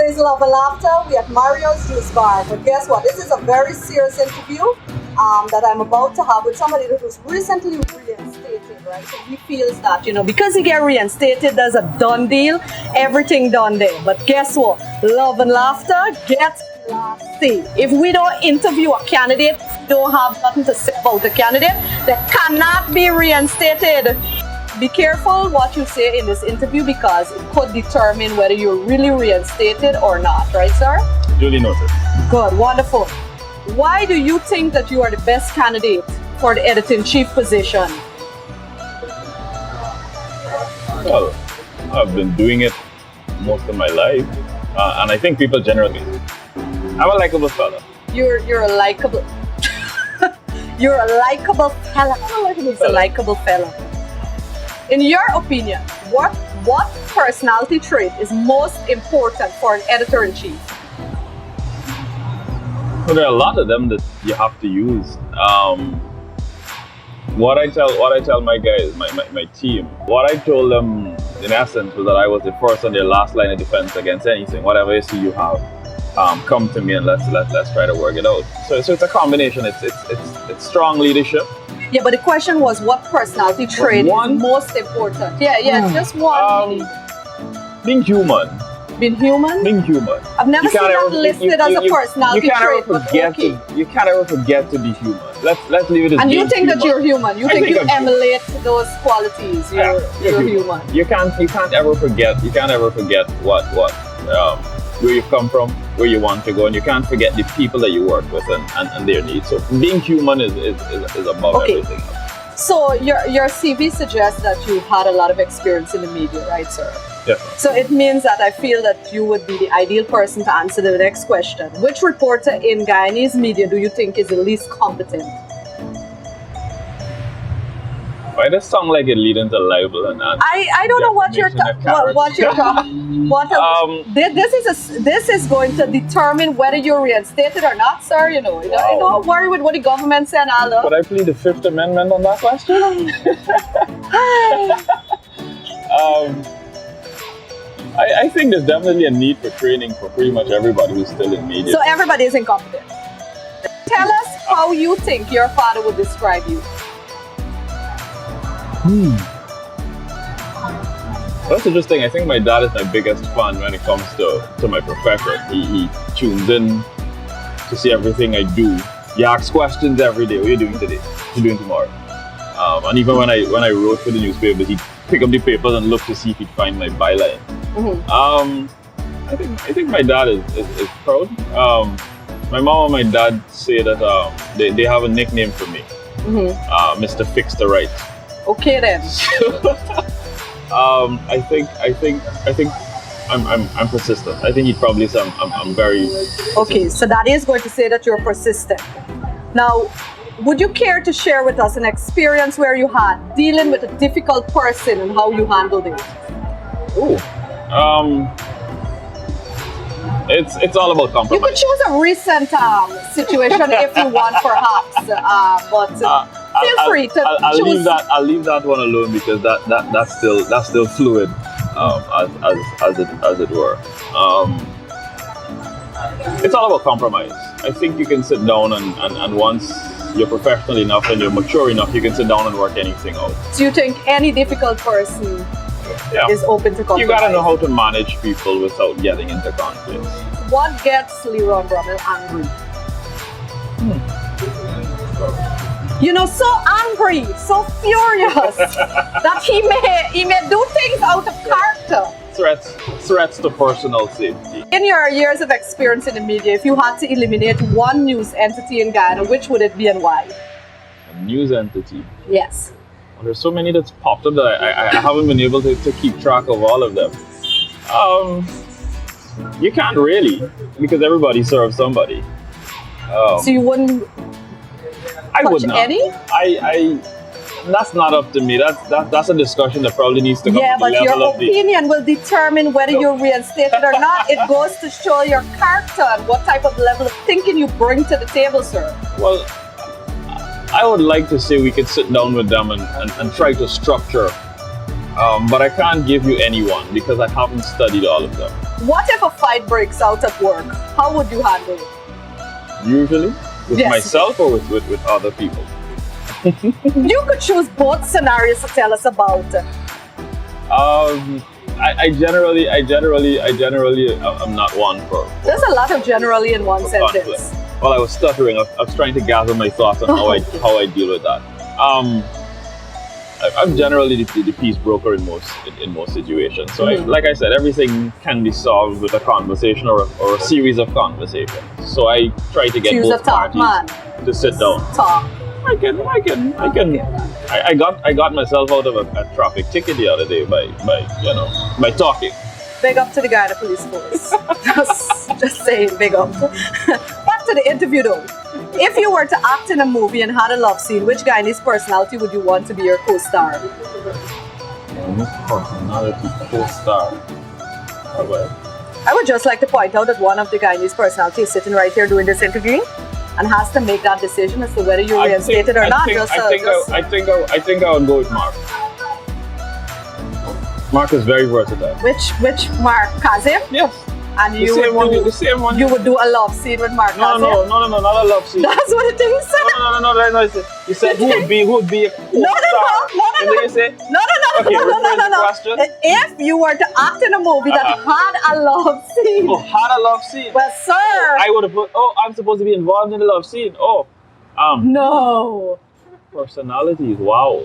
is Love and Laughter. We're at Mario's Juice Bar. But guess what? This is a very serious interview that I'm about to have with somebody who's recently reinstated, right? So he feels that, because he get reinstated, there's a done deal, everything done there. But guess what? Love and Laughter gets classy. If we don't interview a candidate, don't have nothing to say about a candidate, they cannot be reinstated. Be careful what you say in this interview because it could determine whether you're really reinstated or not, right, sir? Duly noted. Good, wonderful. Why do you think that you are the best candidate for the editor-in-chief position? Well, I've been doing it most of my life, and I think people generally. I'm a likable fella. You're a likable. You're a likable fella. I don't know if he's a likable fella. In your opinion, what personality trait is most important for an editor-in-chief? Well, there are a lot of them that you have to use. What I tell my guys, my team, what I told them in essence was that I was the first on their last line of defense against anything. Whatever issue you have, come to me and let's try to work it out. So it's a combination. It's strong leadership. Yeah, but the question was what personality trait is most important? Yeah, just one. Being human. Being human? Being human. I've never seen that listed as a personality trait, but okay. You can't ever forget to be human. Let's leave it as and being you think human. that you're human. You think you emulate those qualities. You're human. You can't ever forget what where you've come from, where you want to go, and you can't forget the people that you work with and their needs. So being human is above everything else. So your CV suggests that you've had a lot of experience in the media, right, sir? Yes. So it means that I feel that you would be the ideal person to answer the next question. Which reporter in Guyanese media do you think is the least competent? Why does sound like it lead into libel and I don't know what you're talking. This is going to determine whether you're reinstated or not, sir. You don't worry with what the government said. Could I plead the Fifth Amendment on that question? I think there's definitely a need for training for pretty much everybody who's still in media. So everybody is incompetent. Tell us how you think your father would describe you. That's interesting. I think my dad is my biggest fan when it comes to my profession. He tunes in to see everything I do. He asks questions every day. What are you doing today? What are you doing tomorrow? And even when I wrote for the newspaper, he'd pick up the papers and look to see if he'd find my byline. I think my dad is proud. My mom and my dad say that they have a nickname for me, Mr. Fix the Right. Okay then. I think I'm persistent. I think he'd probably say I'm very okay. So that is going to say that you're persistent. Now, would you care to share with us an experience where you had dealing with a difficult person and how you handled it? It's all about compromise. You could choose a recent situation if you want, perhaps, but. Feel free to choose. I'll leave that one alone because that's still fluid, as it were. It's all about compromise. I think you can sit down and once you're professional enough and you're mature enough, you can sit down and work anything out. So you think any difficult person is open to compromise? You gotta know how to manage people without getting into conflicts. What gets Leeron Brummel angry? So angry, so furious that he may do things out of character. Threats to personal safety. In your years of experience in the media, if you had to eliminate one news entity in Guyana, which would it be and why? A news entity? Yes. Well, there's so many that's popped up that I haven't been able to keep track of all of them. You can't really, because everybody serves somebody. So you wouldn't touch any? That's not up to me. That's a discussion that probably needs to come to the level of Yeah, but your opinion will determine whether you're reinstated or not. It goes to show your character and what type of level of thinking you bring to the table, sir. Well, I would like to say we could sit down with them and try to structure But I can't give you any one because I haven't studied all of them. What if a fight breaks out at work? How would you handle it? Usually with Yes. myself or with other people. You could choose both scenarios to tell us about. I generally I'm not one for There's a lot of generally in one conflict. sentence. Well, I was stuttering. I was trying to gather my thoughts on how I deal with that. I'm generally the peace broker in most situations. So, like I said, everything can be solved with a conversation or a series of conversations. So I try to get Choose both a talk, parties man. to sit down. Talk. I got myself out of a traffic ticket the other day by talking. Big up to the guy in the police force. just saying, big up. Back to the interview though. If you were to act in a movie and had a love scene, which Guyanese personality would you want to be your co-star? Personality co-star. I would just like to point out that one of the Guyanese personalities is sitting right here doing this interview and has to make that decision as to whether you're reinstated or not. I think I would go with Mark. Mark is very versatile. Which Mark Kazim? Yes. And The same one. You would do a love scene with Mark No, Kazim? not a love scene. That's what it is. No. You said who would be a co-star? No. And then you say No. Okay, rephrase the question. If you were to act in a movie that had a love scene. Oh, had a love scene. Well, sir. I would have put. Oh, I'm supposed to be involved in the love scene. Oh, No. personalities. Wow.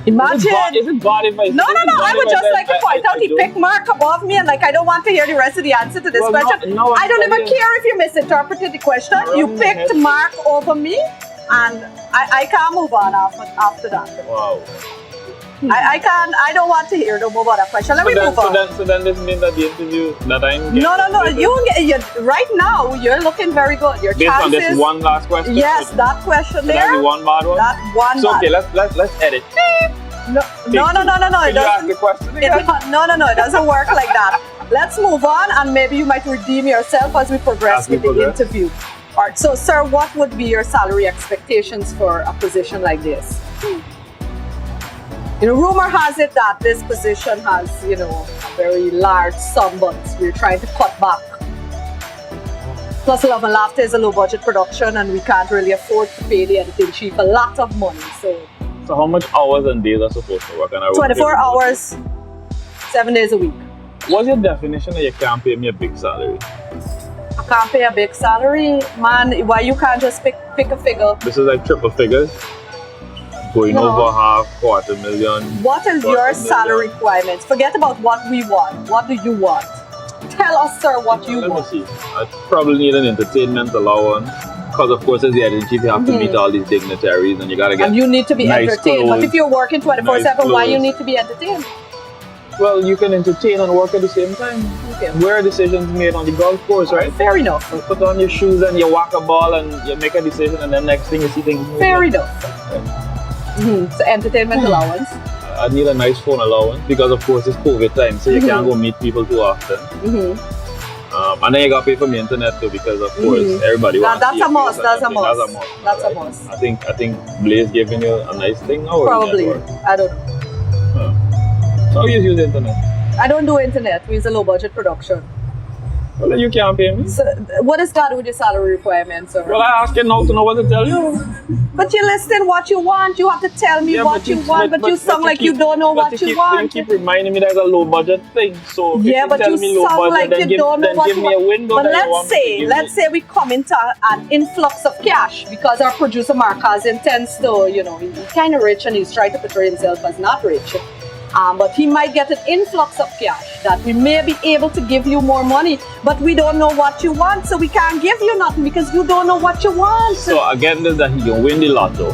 Imagine. Is it bad if I? No. I would just like to point out he picked Mark above me, and like I don't want to hear the rest of the answer to this Well, question. no, I don't even I'm care if you misinterpreted the question. Around You my picked head. Mark over me, and I can't move on after that. Wow. I can't. I don't want to hear no more about that question. Let me move on. So then this means that the interview that I'm No. You right now you're looking very good. Your based on chances. this one last question. Yes, that question So that'd there. be one bad one. That one. So bad. okay, let's edit. No. Can you ask It the doesn't. question again? No. It doesn't work like that. Let's move on, and maybe you might redeem yourself as we progress As we with the progress. interview. All right. So, sir, what would be your salary expectations for a position like this? Rumor has it that this position has, a very large sum, but we're trying to cut back. Plus, Love and Laughter is a low-budget production, and we can't really afford to pay the editing chief a lot of money. So how much hours and days are supposed to work? And I 24 hours, 7 days a week. What's your definition that you can't pay me a big salary? I can't pay a big salary, man. Why you can't just pick a figure? This is like triple figures. Going No. over half, $250,000. What is your $250,000. salary requirements? Forget about what we want. What do you want? Tell us, sir, what you Let me want. see. I probably need an entertainment allowance. Because of course as the editor chief you have to meet all these dignitaries and you gotta get And you need to be nice entertained. But clothes, if you're working 24/7, why clothes. you need to be entertained? Well, you can entertain and work at the same time. Okay. Where are decisions made on the golf course, right? Fair enough. You put on your shoes and you whack a ball and you make a decision and then next thing you see things moving. Fair enough. So entertainment allowance. I need a nice phone allowance because of course it's COVID time so you can't go meet people too often. And then you gotta pay for my internet too because of course everybody wants That's to a must. see That's a something. must. That's a right? must. I think Blaze giving you a nice thing now. or Probably. you get work? I don't know. So you use the internet. I don't do internet. We use a low budget production. Well, then you can't pay me. So what is that with your salary requirements, sir? Well, I ask you now to know what to tell you. But you're listing what you want. You have to tell me Yeah, what you want. But you sound like you keep- don't know but what you keep, want. You keep reminding me there's a low budget thing. So if Yeah, you but tell you me low sound budget, like then you give, don't know then what give you me a want. window. But that you want me to give let's me. say we come into an influx of cash because our producer Mark Kazim tends to, he's kind of rich and he's trying to portray himself as not rich. But he might get an influx of cash that we may be able to give you more money, but we don't know what you want, so we can't give you nothing because you don't know what you want. So again, this that he can win the lotto.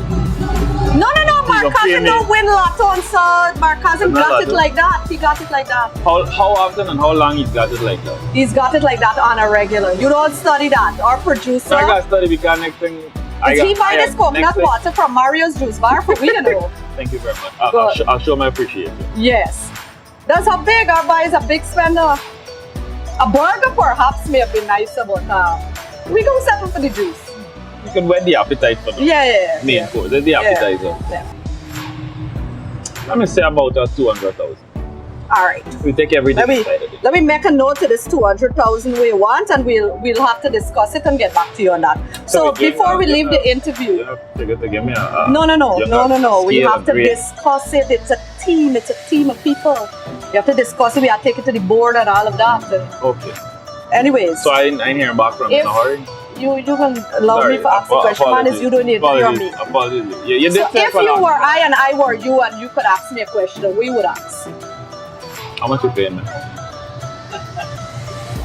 No, Mark don't Kazim pay me. don't win lotto, and so Mark Kazim It's not got it lotto. like that. He got it like that. How often and how long he's got it like that? He's got it like that on a regular. You don't study that. Our producer. So I got to study because next thing. Is he buying this coconut next thing- water from Mario's juice bar for we, Thank you very much. Good. I'll show my appreciation. Yes. That's how big our buy is a big spender. A burger perhaps may have been nicer, but we go settle for the juice. You can whet the appetite for the Yeah. main course. That's the appetizer. Yeah. Let me say about 200,000. All right. We take everything Let inside of it. me make a note of this 200,000 we want, and we'll have to discuss it and get back to you on that. So before we leave the interview, You have to give me a no. We scale have of to grade. discuss it. It's a team of people. We have to discuss it. We have to take it to the board and all of that. Okay. Anyways, So I ain't hearing back from you in a hurry. you can allow me to ask the question, man. Is you don't need to hear me. Apologies. Yeah, you did So say if for you long. were I and I were you and you could ask me a question, we would ask. How much you paying me?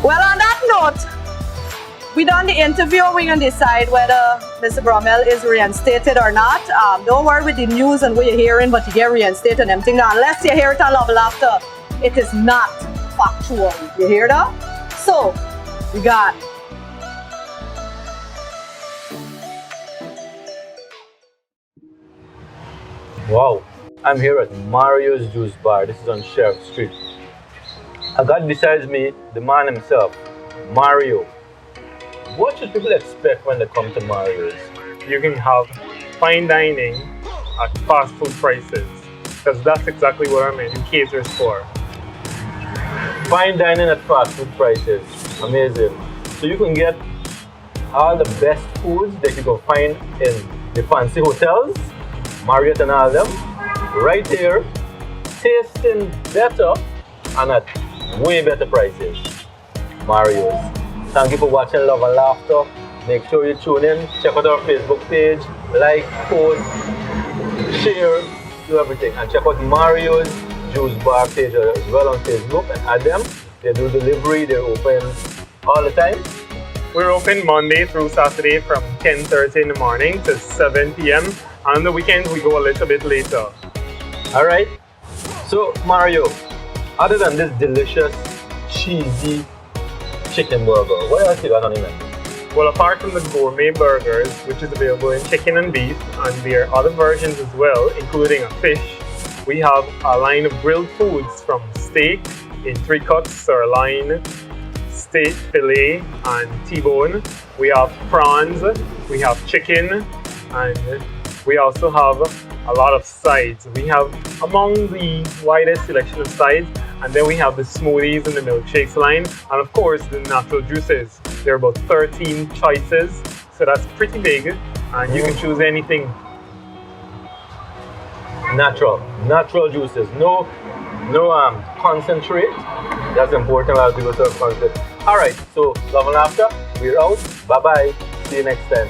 Well, on that note, we done the interview. We're going to decide whether Mr. Brummel is reinstated or not. Don't worry with the news and what you're hearing, but you get reinstated and everything. Now, unless you hear it on Love Laughter, it is not factual. You hear that? So, we got Wow, I'm here at Mario's Juice Bar. This is on Sheriff Street. I got besides me the man himself, Mario. What should people expect when they come to Mario's? You can have fine dining at fast food prices, because that's exactly what our menu caters for. Fine dining at fast food prices. Amazing. So you can get all the best foods that you can find in the fancy hotels, Marriott and all of them, right here, tasting better and at way better prices. Mario's. Thank you for watching Love and Laughter. Make sure you tune in, check out our Facebook page, like, post, share, do everything. And check out Mario's Juice Bar page as well on Facebook and add them. They do delivery, they're open all the time. We're open Monday through Saturday from 10:30 in the morning to 7 p.m. On the weekends, we go a little bit later. Alright, so Mario, other than this delicious, cheesy chicken burger, what else you got on the menu? Well, apart from the gourmet burgers, which is available in chicken and beef, and there are other versions as well, including a fish, we have a line of grilled foods from steak in 3 cuts, sirloin, steak fillet, and T-bone. We have prawns, we have chicken, and we also have a lot of sides. We have among the widest selection of sides, and then we have the smoothies and the milkshakes line, and of course the natural juices. There are about 13 choices, so that's pretty big, and you can choose anything. Natural juices, no concentrate. That's important. A lot of people serve concentrate. Alright, so Love and Laughter, we're out. Bye bye. See you next time.